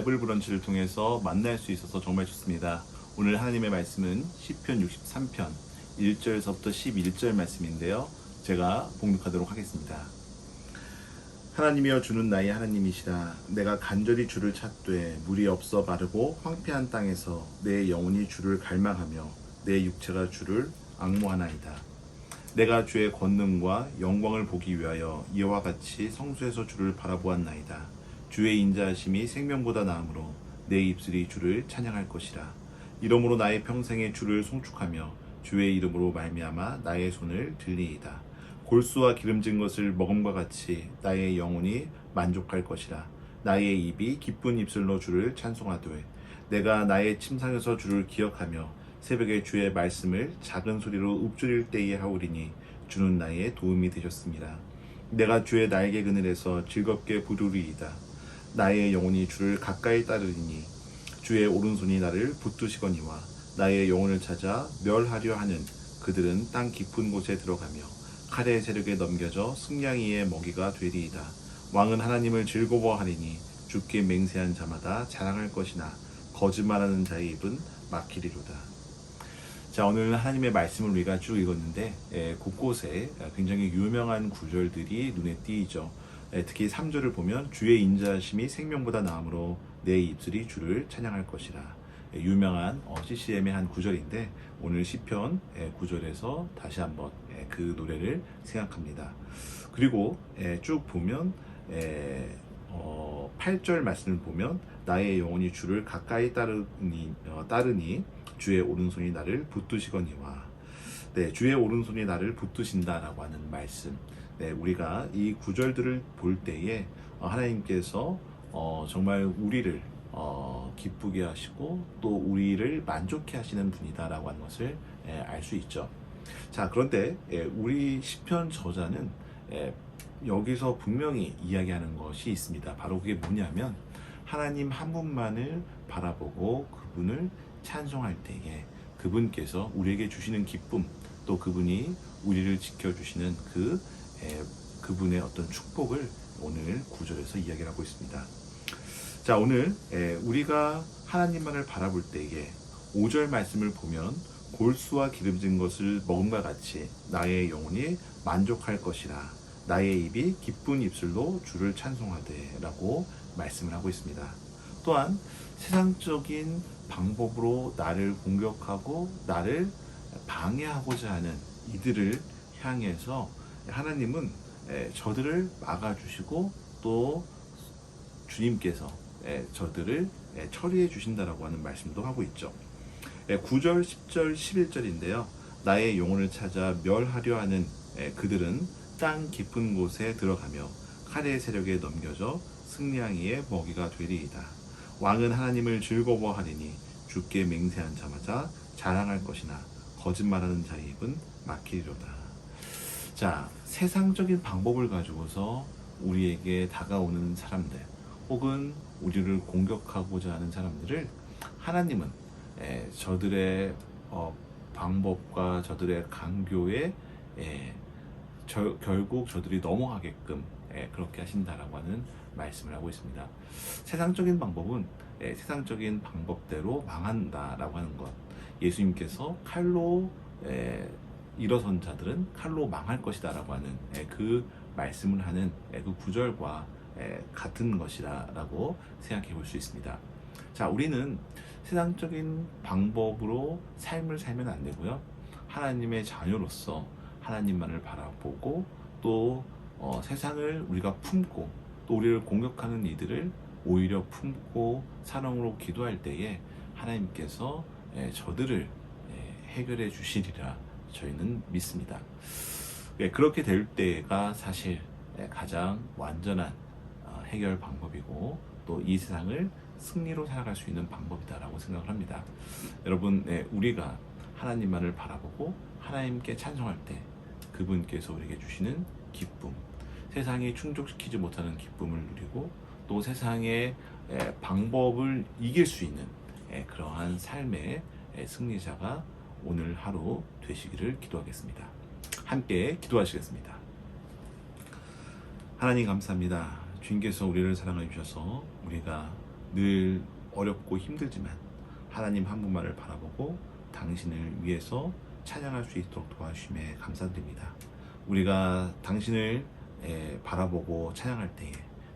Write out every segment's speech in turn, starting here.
바이블 브런치를 통해서 만날 수 있어서 정말 좋습니다. 오늘 하나님의 말씀은 시편 63편 1절서부터 11절 말씀인데요. 제가 봉독하도록 하겠습니다. 하나님이여 주는 나의 하나님이시라. 내가 간절히 주를 찾되 물이 없어 마르고 황폐한 땅에서 내 영혼이 주를 갈망하며 내 육체가 주를 앙모하나이다. 내가 주의 권능과 영광을 보기 위하여 이와 같이 성소에서 주를 바라보았나이다. 주의 인자하심이 생명보다 나으므로 내 입술이 주를 찬양할 것이라. 이러므로 나의 평생에 주를 송축하며 주의 이름으로 말미암아 나의 손을 들리이다. 골수와 기름진 것을 먹음과 같이 나의 영혼이 만족할 것이라. 나의 입이 기쁜 입술로 주를 찬송하되 내가 나의 침상에서 주를 기억하며 새벽에 주의 말씀을 작은 소리로 읊조릴 때에 하오리니 주는 나의 도움이 되셨습니다. 내가 주의 날개 그늘에서 즐겁게 부르리이다. 나의 영혼이 주를 가까이 따르리니 주의 오른손이 나를 붙드시거니와 나의 영혼을 찾아 멸하려 하는 그들은 땅 깊은 곳에 들어가며 칼의 세력에 넘겨져 승냥이의 먹이가 되리이다. 왕은 하나님을 즐거워하리니 주께 맹세한 자마다 자랑할 것이나 거짓말하는 자의 입은 막히리로다. 자, 오늘 하나님의 말씀을 우리가 쭉 읽었는데 곳곳에 굉장히 유명한 구절들이 눈에 띄죠. 특히 3절을 보면 주의 인자하심이 생명보다 나으므로 내 입술이 주를 찬양할 것이라. 유명한 CCM의 한 구절인데 오늘 시편 9절에서 다시 한번 그 노래를 생각합니다. 그리고 쭉 보면 8절 말씀을 보면 나의 영혼이 주를 가까이 따르니 주의 오른손이 나를 붙드시거니와. 주의 오른손이 나를 붙드신다라고 하는 말씀. 우리가 이 구절들을 볼 때에 하나님께서 정말 우리를 기쁘게 하시고 또 우리를 만족해 하시는 분이다라고 하는 것을 알 수 있죠. 자, 그런데 우리 시편 저자는 여기서 분명히 이야기하는 것이 있습니다. 바로 그게 뭐냐면 하나님 한 분만을 바라보고 그분을 찬송할 때에 그분께서 우리에게 주시는 기쁨, 또 그분이 우리를 지켜주시는 그분의 어떤 축복을 오늘 9절에서 이야기를 하고 있습니다. 자, 오늘 우리가 하나님만을 바라볼 때에 5절 말씀을 보면 골수와 기름진 것을 먹음과 같이 나의 영혼이 만족할 것이라. 나의 입이 기쁜 입술로 주를 찬송하되 라고 말씀을 하고 있습니다. 또한 세상적인 방법으로 나를 공격하고 나를 방해하고자 하는 이들을 향해서 하나님은 저들을 막아주시고 또 주님께서 저들을 처리해 주신다라고 하는 말씀도 하고 있죠. 9절, 10절, 11절인데요. 나의 영혼을 찾아 멸하려 하는 그들은 땅 깊은 곳에 들어가며 칼의 세력에 넘겨져 승냥이의 먹이가 되리이다. 왕은 하나님을 즐거워하리니 주께 맹세한 자마다 자랑할 것이나 거짓말하는 자의 입은 막히리로다. 자, 세상적인 방법을 가지고서 우리에게 다가오는 사람들 혹은 우리를 공격하고자 하는 사람들을 하나님은 저들의 방법과 저들의 강교에 결국 저들이 넘어가게끔 그렇게 하신다라고 하는 말씀을 하고 있습니다. 세상적인 방법은 세상적인 방법대로 망한다라고 하는 것. 예수님께서 칼로 일어선 자들은 칼로 망할 것이다라고 하는 그 말씀을 하는 그 구절과 같은 것이라고 생각해 볼 수 있습니다. 자, 우리는 세상적인 방법으로 삶을 살면 안 되고요. 하나님의 자녀로서 하나님만을 바라보고 또 세상을 우리가 품고 또 우리를 공격하는 이들을 오히려 품고 사랑으로 기도할 때에 하나님께서 저들을 해결해 주시리라 저희는 믿습니다. 그렇게 될 때가 사실 가장 완전한 해결 방법이고 또 이 세상을 승리로 살아갈 수 있는 방법이다라고 생각을 합니다. 여러분, 우리가 하나님만을 바라보고 하나님께 찬송할 때 그분께서 우리에게 주시는 기쁨, 세상이 충족시키지 못하는 기쁨을 누리고 또 세상의 방법을 이길 수 있는 그러한 삶의 승리자가 오늘 하루 되시기를 기도하겠습니다. 함께 기도하시겠습니다. 하나님 감사합니다. 주님께서 우리를 사랑해 주셔서 우리가 늘 어렵고 힘들지만 하나님 한 분만을 바라보고 당신을 위해서 찬양할 수 있도록 도와주심에 감사드립니다. 우리가 당신을 바라보고 찬양할 때에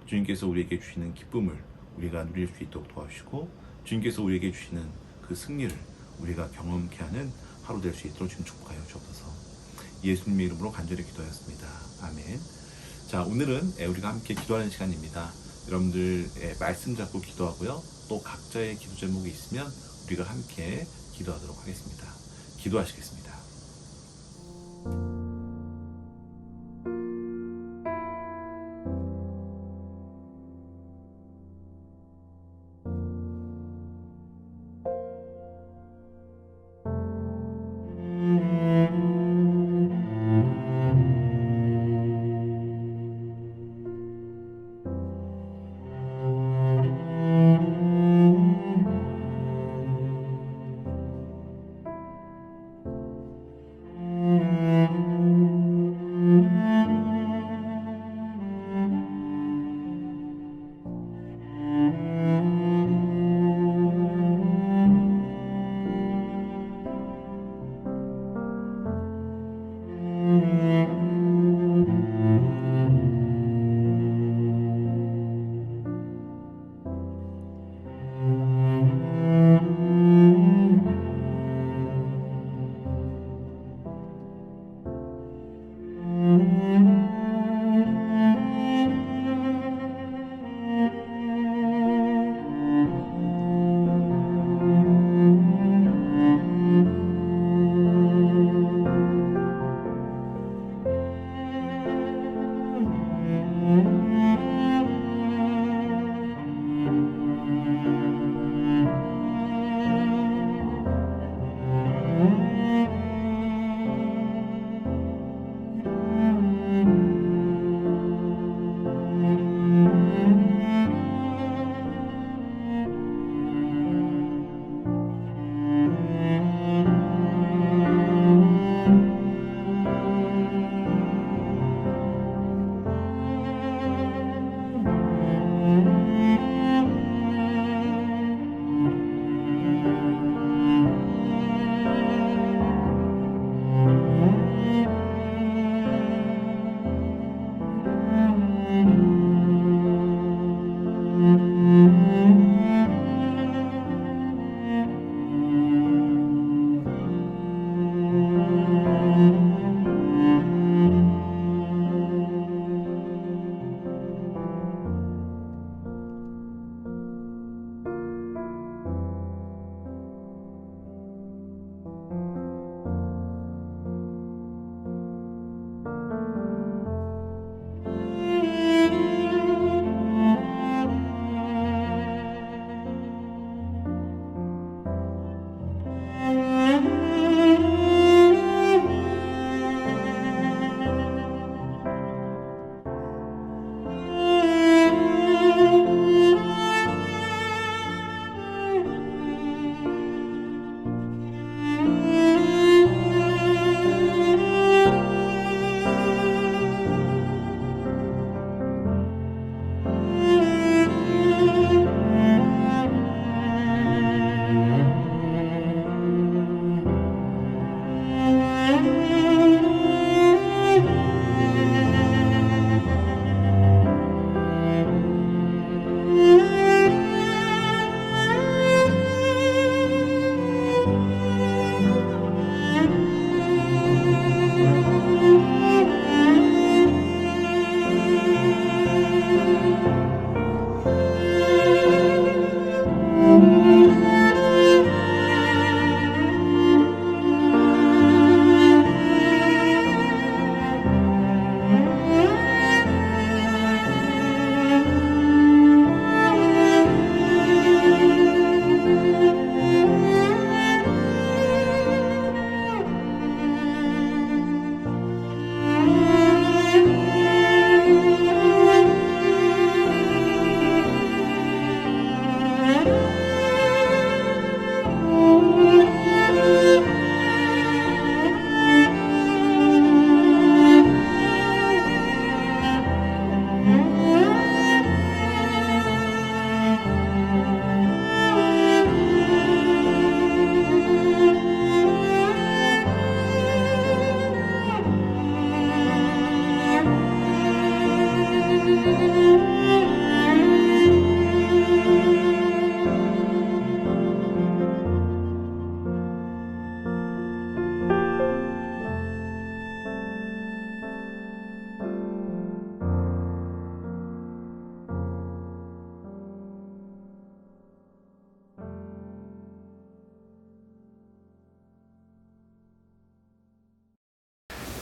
주님께서 우리에게 주시는 기쁨을 우리가 누릴 수 있도록 도와주시고, 주님께서 우리에게 주시는 그 승리를 우리가 경험케 하는 하루 될 수 있도록 주님 축복하여 주옵소서. 예수님의 이름으로 간절히 기도하였습니다. 아멘. 자, 오늘은 우리가 함께 기도하는 시간입니다. 여러분들 말씀 잡고 기도하고요. 또 각자의 기도 제목이 있으면 우리가 함께 기도하도록 하겠습니다. 기도하시겠습니다.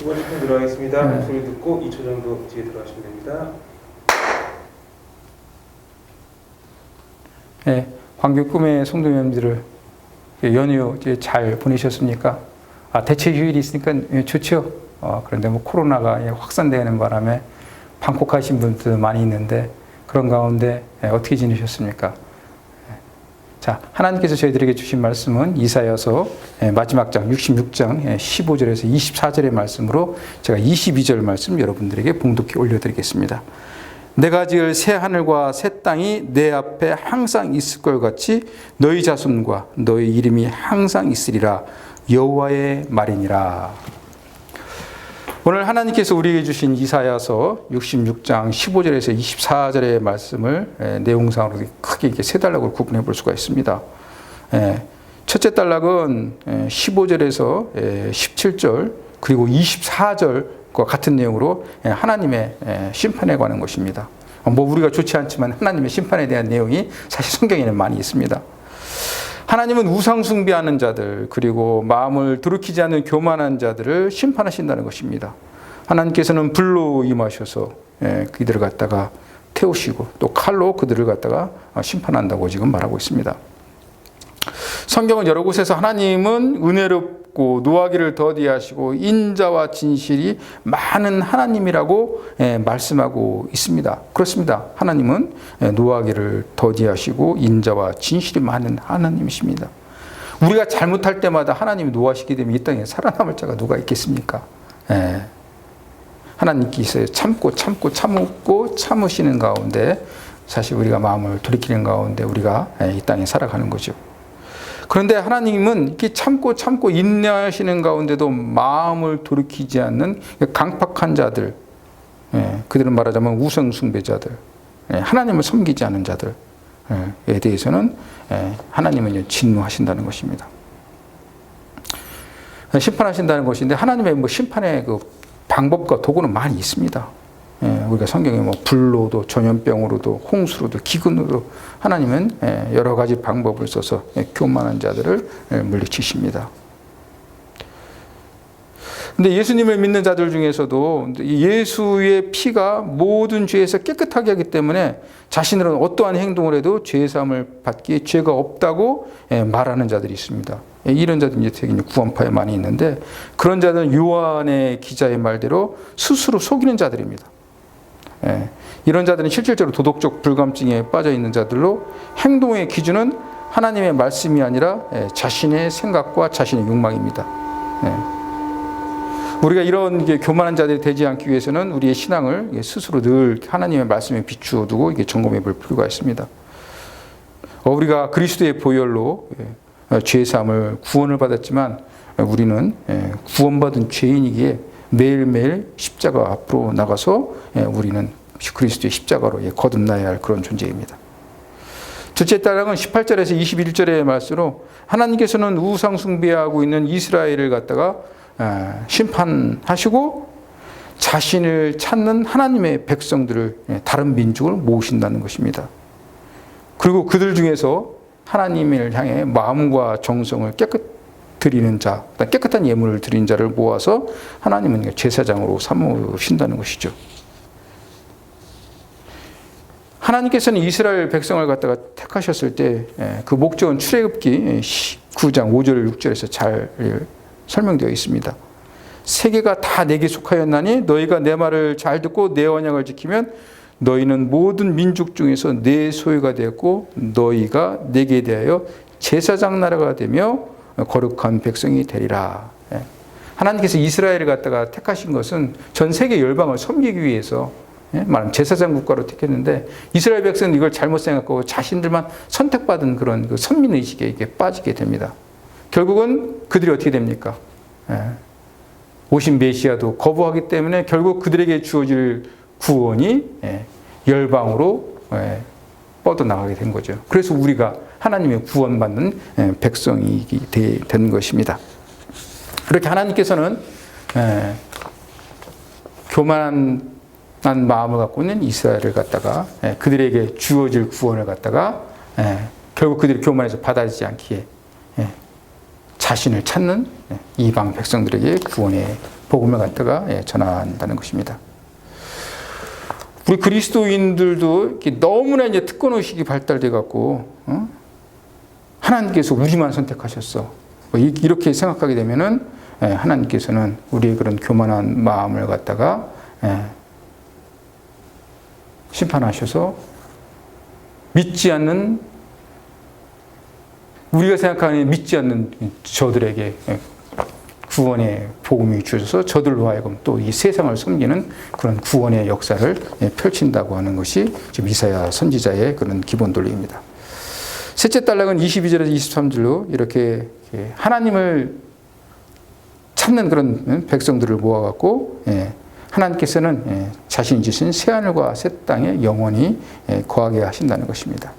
두 번째 편 들어가겠습니다. 네. 목소리 듣고 2초 정도 뒤에 들어가시면 됩니다. 네, 황교 꿈의 성도님들을 연휴 잘 보내셨습니까? 대체 휴일이 있으니까 좋죠. 그런데 뭐 코로나가 확산되는 바람에 방콕하신 분들 많이 있는데 그런 가운데 어떻게 지내셨습니까? 자, 하나님께서 저희들에게 주신 말씀은 이사야서 마지막 장 66장 15절에서 24절의 말씀으로 제가 22절 말씀 여러분들에게 봉독해 올려드리겠습니다. 내가 지을 새 하늘과 새 땅이 내 앞에 항상 있을 것 같이 너희 자손과 너희 이름이 항상 있으리라. 여호와의 말이니라. 오늘 하나님께서 우리에게 주신 이사야서 66장 15절에서 24절의 말씀을 내용상으로 크게 이렇게 세 단락으로 구분해 볼 수가 있습니다. 첫째 단락은 15절에서 17절 그리고 24절과 같은 내용으로 하나님의 심판에 관한 것입니다. 뭐 우리가 좋지 않지만 하나님의 심판에 대한 내용이 사실 성경에는 많이 있습니다. 하나님은 우상 숭배하는 자들 그리고 마음을 돌이키지 않는 교만한 자들을 심판하신다는 것입니다. 하나님께서는 불로 임하셔서 그들을 갖다가 태우시고 또 칼로 그들을 갖다가 심판한다고 지금 말하고 있습니다. 성경은 여러 곳에서 하나님은 은혜롭고 노하기를 더디하시고 인자와 진실이 많은 하나님이라고 말씀하고 있습니다. 그렇습니다. 하나님은 노하기를 더디하시고 인자와 진실이 많은 하나님이십니다. 우리가 잘못할 때마다 하나님이 노하시게 되면 이 땅에 살아남을 자가 누가 있겠습니까? 하나님께서 참고 참으시는 가운데 사실 우리가 마음을 돌이키는 가운데 우리가 이 땅에 살아가는 거죠. 그런데 하나님은 이렇게 참고 인내하시는 가운데도 마음을 돌이키지 않는 강팍한 자들, 그들은 말하자면 우상 숭배자들, 하나님을 섬기지 않는 자들에 대해서는 하나님은 진노하신다는 것입니다. 심판하신다는 것인데 하나님의 뭐 심판의 그 방법과 도구는 많이 있습니다. 우리가 성경에 뭐 불로도 전염병으로도 홍수로도 기근으로도 하나님은 여러 가지 방법을 써서 교만한 자들을 물리치십니다. 근데 예수님을 믿는 자들 중에서도 예수의 피가 모든 죄에서 깨끗하게 하기 때문에 자신들은 어떠한 행동을 해도 죄 사함을 받기에 죄가 없다고 말하는 자들이 있습니다. 이런 자들이 이제 구원파에 많이 있는데 그런 자들은 요한의 기자의 말대로 스스로 속이는 자들입니다. 이런 자들은 실질적으로 도덕적 불감증에 빠져 있는 자들로 행동의 기준은 하나님의 말씀이 아니라 자신의 생각과 자신의 욕망입니다. 우리가 이런 교만한 자들이 되지 않기 위해서는 우리의 신앙을 스스로 늘 하나님의 말씀에 비추어 두고 점검해 볼 필요가 있습니다. 우리가 그리스도의 보혈로 죄사함을 구원을 받았지만 우리는 구원받은 죄인이기에 매일매일 십자가 앞으로 나가서 우리는 그리스도의 십자가로 거듭나야 할 그런 존재입니다. 둘째 단락은 18절에서 21절의 말씀으로 하나님께서는 우상 숭배하고 있는 이스라엘을 갖다가 심판하시고 자신을 찾는 하나님의 백성들을 다른 민족을 모으신다는 것입니다. 그리고 그들 중에서 하나님을 향해 마음과 정성을 드리는 자, 깨끗한 예물을 드린 자를 모아서 하나님은 제사장으로 삼으신다는 것이죠. 하나님께서는 이스라엘 백성을 갖다가 택하셨을 때 그 목적은 출애굽기 9장 5절 6절에서 잘 설명되어 있습니다. 세계가 다 내게 속하였나니 너희가 내 말을 잘 듣고 내 언약을 지키면 너희는 모든 민족 중에서 내 소유가 되었고 너희가 내게 대하여 제사장 나라가 되며 거룩한 백성이 되리라. 하나님께서 이스라엘을 갖다가 택하신 것은 전 세계 열방을 섬기기 위해서 말하면 제사장 국가로 택했는데 이스라엘 백성은 이걸 잘못 생각하고 자신들만 선택받은 그런 그 선민의식에 이게 빠지게 됩니다. 결국은 그들이 어떻게 됩니까? 오신 메시아도 거부하기 때문에 결국 그들에게 주어질 구원이 열방으로 뻗어나가게 된 거죠. 그래서 우리가 하나님의 구원받는 백성이 된 것입니다. 그렇게 하나님께서는 교만한 마음을 갖고 있는 이스라엘을 갖다가 그들에게 주어질 구원을 갖다가 결국 그들이 교만해서 받아들이지 않기에 자신을 찾는 이방 백성들에게 구원의 복음을 갖다가 전한다는 것입니다. 우리 그리스도인들도 이렇게 너무나 이제 특권 의식이 발달돼 갖고 하나님께서 우리만 선택하셨어. 이렇게 생각하게 되면은 하나님께서는 우리의 그런 교만한 마음을 갖다가 심판하셔서 믿지 않는, 우리가 생각하는 믿지 않는 저들에게 구원의 복음이 주셔서 저들로 하여금 또 이 세상을 섬기는 그런 구원의 역사를 펼친다고 하는 것이 지금 이사야 선지자의 그런 기본 논리입니다. 셋째 단락은 22절에서 23절로 이렇게 하나님을 찾는 그런 백성들을 모아갖고 하나님께서는 자신이 주신 새하늘과 새 땅에 영원히 거하게 하신다는 것입니다.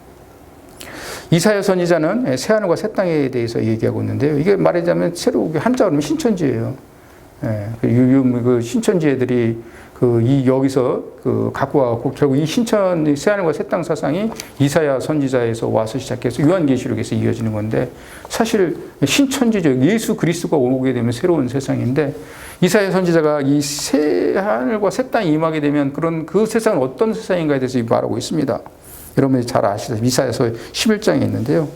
이사야 선지자는 새하늘과 새 땅에 대해서 얘기하고 있는데요. 이게 말하자면 새로 한자로 하면 신천지예요. 그 신천지애들이 여기서 갖고 와갖고 결국 이 새하늘과 새 땅 사상이 이사야 선지자에서 와서 시작해서 요한계시록에서 이어지는 건데, 사실 신천지죠. 예수 그리스도가 오게 되면 새로운 세상인데, 이사야 선지자가 이 새하늘과 새 땅이 임하게 되면 그 세상은 어떤 세상인가에 대해서 말하고 있습니다. 여러분이 잘 아시다시피 이사야서 11장에 있는데요.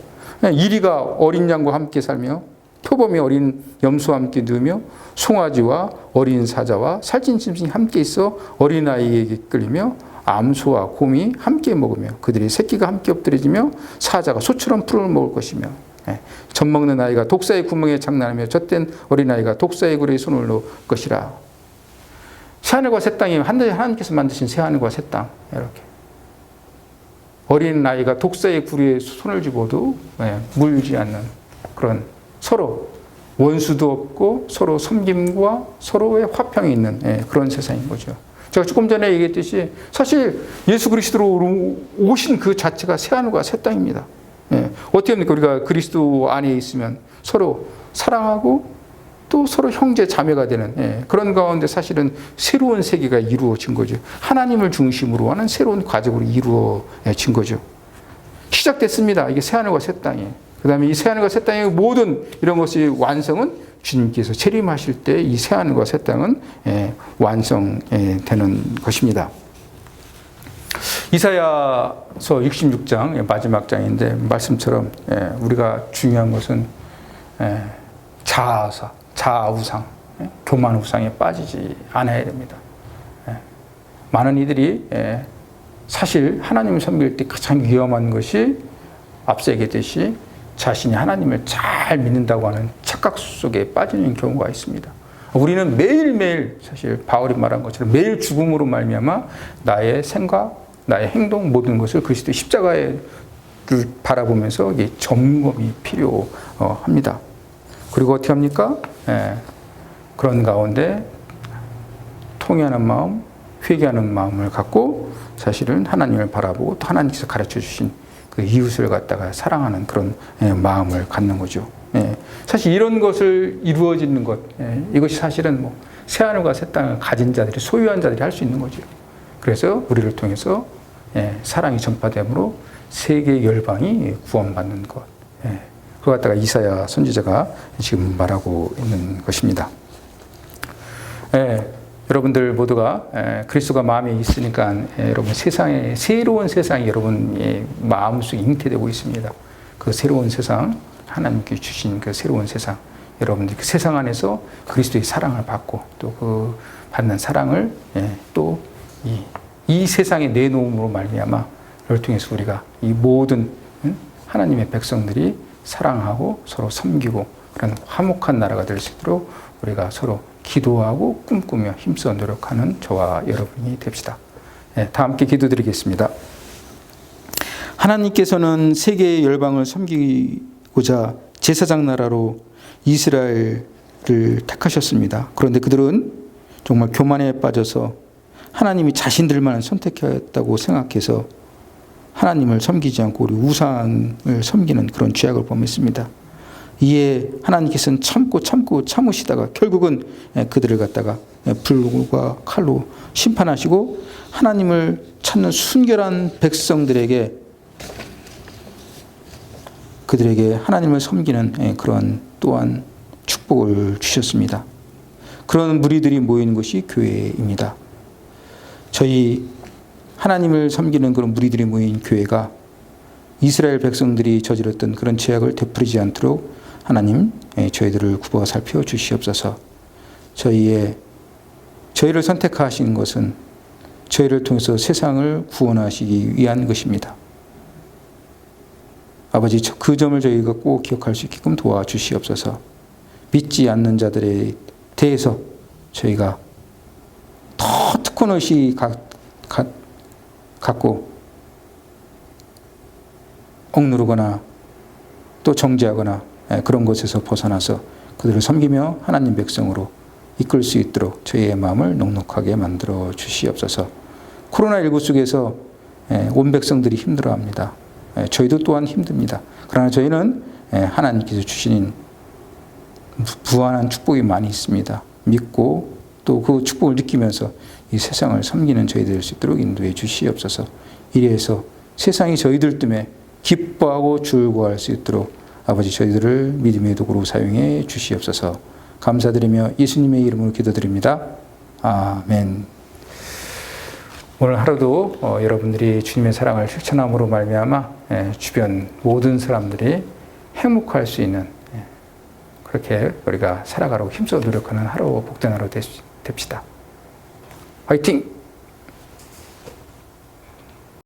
이리가 어린 양과 함께 살며 표범이 어린 염소와 함께 누우며 송아지와 어린 사자와 살찐 짐승이 함께 있어 어린아이에게 끌리며 암소와 곰이 함께 먹으며 그들의 새끼가 함께 엎드려지며 사자가 소처럼 풀을 먹을 것이며 젖 먹는 아이가 독사의 구멍에 장난하며 젖된 어린아이가 독사의 굴에 손을 놓을 것이라. 새하늘과 새 땅이 하나님께서 만드신 새하늘과 새 땅, 이렇게 어린 아이가 독사의 구리에 손을 집어도 물지 않는 그런, 서로 원수도 없고 서로 섬김과 서로의 화평이 있는 그런 세상인 거죠. 제가 조금 전에 얘기했듯이 사실 예수 그리스도로 오신 그 자체가 새하늘과 새 땅입니다. 어떻게 합니까? 우리가 그리스도 안에 있으면 서로 사랑하고 또 서로 형제 자매가 되는 그런 가운데 사실은 새로운 세계가 이루어진 거죠. 하나님을 중심으로 하는 새로운 과정으로 이루어진 거죠. 시작됐습니다. 이게 새하늘과 새 땅이. 그 다음에 이 새하늘과 새 땅의 모든 이런 것이 완성은 주님께서 재림하실 때 이 새하늘과 새 땅은 완성되는 것입니다. 이사야서 66장 마지막 장인데, 말씀처럼 우리가 중요한 것은 자아우상, 교만 우상에 빠지지 않아야 됩니다. 많은 이들이 사실 하나님을 섬길 때 가장 위험한 것이 앞서 얘기했듯이 자신이 하나님을 잘 믿는다고 하는 착각 속에 빠지는 경우가 있습니다. 우리는 매일매일 사실 바울이 말한 것처럼 매일 죽음으로 말미암아 나의 생각, 나의 행동 모든 것을 그리스도의 십자가를 바라보면서 점검이 필요합니다. 그리고 어떻게 합니까? 그런 가운데 통회하는 마음, 회개하는 마음을 갖고 사실은 하나님을 바라보고 또 하나님께서 가르쳐 주신 그 이웃을 갖다가 사랑하는 그런 마음을 갖는 거죠. 사실 이런 것을 이루어지는 것, 이것이 사실은 새하늘과 새 땅을 가진 자들이, 소유한 자들이 할 수 있는 거죠. 그래서 우리를 통해서 사랑이 전파됨으로 세계 열방이 구원받는 것. 그걸 갖다가 이사야 선지자가 지금 말하고 있는 것입니다. 여러분들 모두가 그리스도가 마음에 있으니까 여러분 세상에 새로운 세상이 여러분의 마음속에 잉태되고 있습니다. 그 새로운 세상, 하나님께 주신 그 새로운 세상, 여러분들 그 세상 안에서 그리스도의 사랑을 받고 또 그 받는 사랑을 또 이 세상에 내놓음으로 말미암아 를 통해서 우리가 이 모든 하나님의 백성들이 사랑하고 서로 섬기고 그런 화목한 나라가 될 수 있도록 우리가 서로 기도하고 꿈꾸며 힘써 노력하는 저와 여러분이 됩시다. 다 함께 기도드리겠습니다. 하나님께서는 세계의 열방을 섬기고자 제사장 나라로 이스라엘을 택하셨습니다. 그런데 그들은 정말 교만에 빠져서 하나님이 자신들만 선택했다고 생각해서 하나님을 섬기지 않고 우리 우상을 섬기는 그런 죄악을 범했습니다. 이에 하나님께서는 참고 참으시다가 결국은 그들을 갖다가 불과 칼로 심판하시고 하나님을 찾는 순결한 백성들에게 그들에게 하나님을 섬기는 그런 또한 축복을 주셨습니다. 그런 무리들이 모이는 것이 교회입니다. 저희 하나님을 섬기는 그런 무리들이 모인 교회가 이스라엘 백성들이 저질렀던 그런 죄악을 되풀이지 않도록 하나님 저희들을 굽어 살펴 주시옵소서. 저희를 선택하신 것은 저희를 통해서 세상을 구원하시기 위한 것입니다. 아버지, 그 점을 저희가 꼭 기억할 수 있게끔 도와주시옵소서. 믿지 않는 자들에 대해서 저희가 더 특권의식 갖고 억누르거나 또 정죄하거나 그런 것에서 벗어나서 그들을 섬기며 하나님 백성으로 이끌 수 있도록 저희의 마음을 넉넉하게 만들어 주시옵소서. 코로나19 속에서 온 백성들이 힘들어합니다. 저희도 또한 힘듭니다. 그러나 저희는 하나님께서 주신 무한한 축복이 많이 있습니다. 믿고 또 그 축복을 느끼면서 이 세상을 섬기는 저희들 될 수 있도록 인도해 주시옵소서. 이래서 세상이 저희들 때문에 기뻐하고 즐거워할 수 있도록 아버지 저희들을 믿음의 도구로 사용해 주시옵소서. 감사드리며 예수님의 이름으로 기도드립니다. 아멘. 오늘 하루도 여러분들이 주님의 사랑을 실천함으로 말미암아 주변 모든 사람들이 행복할 수 있는 그렇게 우리가 살아가려고 힘써 노력하는 하루 복된 하루 됩시다. 화이팅!